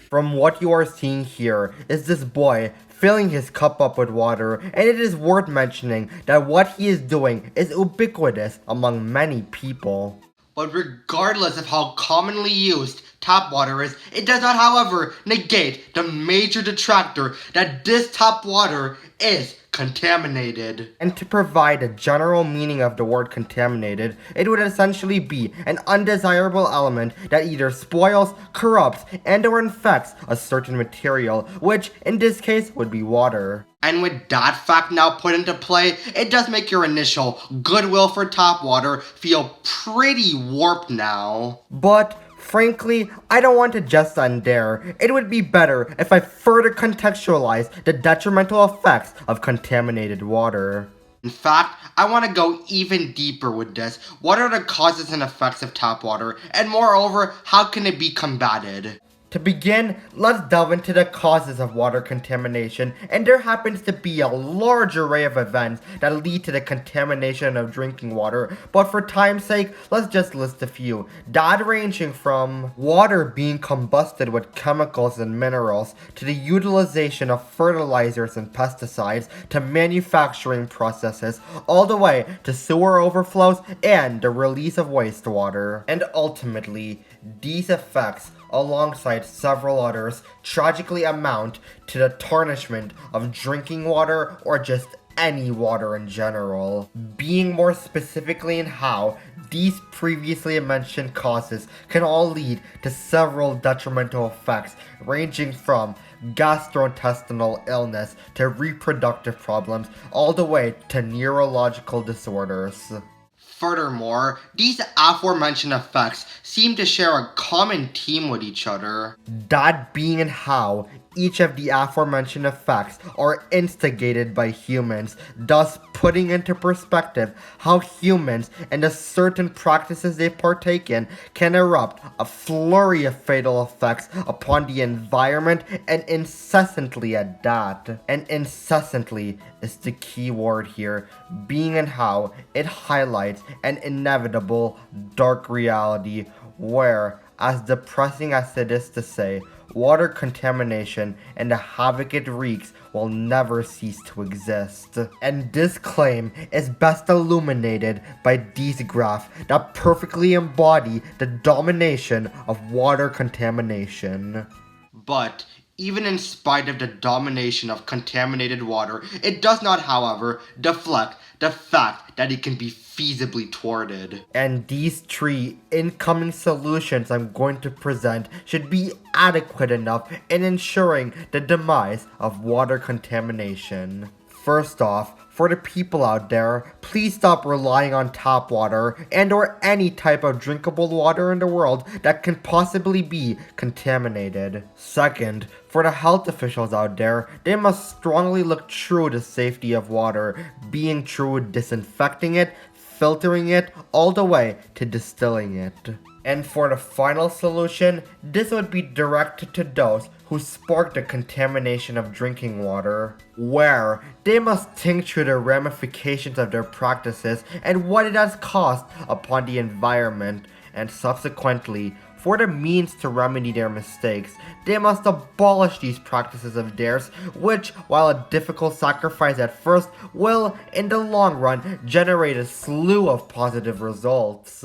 From what you are seeing here is this boy filling his cup up with water, and it is worth mentioning that what he is doing is ubiquitous among many people. But regardless of how commonly used tap water is, it does not, however, negate the major detractor that this tap water is contaminated. And to provide a general meaning of the word contaminated, it would essentially be an undesirable element that either spoils, corrupts, and or infects a certain material, which in this case would be water. And with that fact now put into play, it does make your initial goodwill for tap water feel pretty warped now. But frankly, I don't want to just end there. It would be better if I further contextualize the detrimental effects of contaminated water. In fact, I want to go even deeper with this. What are the causes and effects of tap water? And moreover, how can it be combated? To begin, let's delve into the causes of water contamination, and there happens to be a large array of events that lead to the contamination of drinking water, but for time's sake, let's just list a few. That ranging from water being combusted with chemicals and minerals, to the utilization of fertilizers and pesticides, to manufacturing processes, all the way to sewer overflows and the release of wastewater. And ultimately, these effects, alongside several others, tragically amount to the tarnishment of drinking water or just any water in general. Being more specifically in how these previously mentioned causes can all lead to several detrimental effects, ranging from gastrointestinal illness to reproductive problems, all the way to neurological disorders. Furthermore, these aforementioned effects seem to share a common theme with each other. That being in how each of the aforementioned effects are instigated by humans, thus putting into perspective how humans and the certain practices they partake in can erupt a flurry of fatal effects upon the environment, and incessantly at that. And incessantly is the key word here, being in how it highlights an inevitable dark reality where, as depressing as it is to say, water contamination and the havoc it wreaks will never cease to exist. And this claim is best illuminated by these graphs that perfectly embody the domination of water contamination. But even in spite of the domination of contaminated water, it does not, however, deflect the fact that it can be feasibly thwarted. And these three incoming solutions I'm going to present should be adequate enough in ensuring the demise of water contamination. First off, for the people out there, please stop relying on tap water and or any type of drinkable water in the world that can possibly be contaminated. Second, for the health officials out there, they must strongly look through the safety of water, being through disinfecting it, filtering it, all the way to distilling it. And for the final solution, this would be directed to those who spark the contamination of drinking water, where they must think through the ramifications of their practices and what it has caused upon the environment, and subsequently, for the means to remedy their mistakes, they must abolish these practices of theirs, which, while a difficult sacrifice at first, will, in the long run, generate a slew of positive results.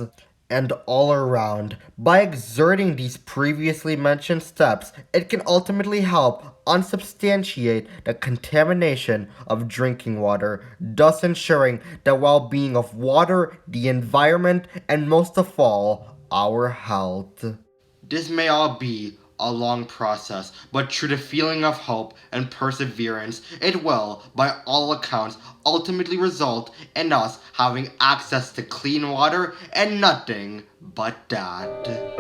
And all around, by exerting these previously mentioned steps, it can ultimately help unsubstantiate the contamination of drinking water, thus ensuring the well-being of water, the environment, and most of all, our health. This may all be a long process, but through the feeling of hope and perseverance, it will, by all accounts, ultimately result in us having access to clean water and nothing but that.